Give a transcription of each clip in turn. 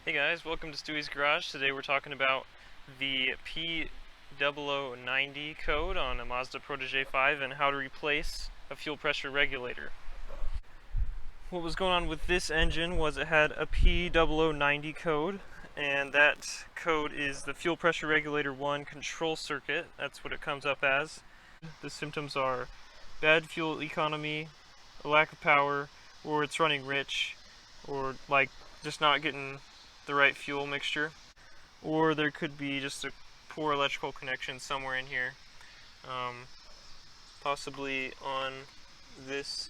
Hey guys, welcome to Stuie's Garage. Today we're talking about the P0090 code on a Mazda Protégé 5 and how to replace a fuel pressure regulator. What was going on with this engine was it had a P0090 code, and that code is the fuel pressure regulator 1 control circuit. That's what it comes up as. The symptoms are bad fuel economy, a lack of power, or it's running rich, or like just not getting the right fuel mixture, or there could be just a poor electrical connection somewhere in here, possibly on this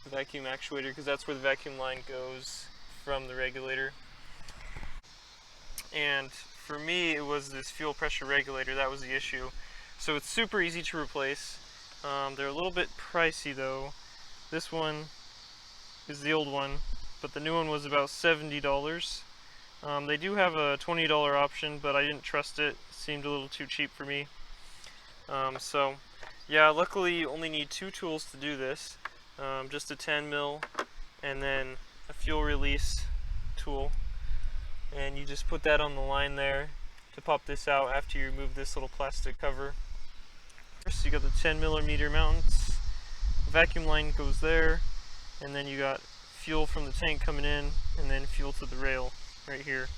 vacuum actuator, because that's where the vacuum line goes from the regulator. And for me, it was this fuel pressure regulator that was the issue. So it's super easy to replace. They're a little bit pricey though. This one is the old one, but the new one was about $70. They do have a $20 option, but I didn't trust it. It seemed a little too cheap for me. So yeah, luckily you only need two tools to do this. Just a 10 mil and then a fuel release tool. And you just put that on the line there to pop this out after you remove this little plastic cover. First you got the 10 millimeter mounts. The vacuum line goes there, and then you got fuel from the tank coming in, and then fuel to the rail right here.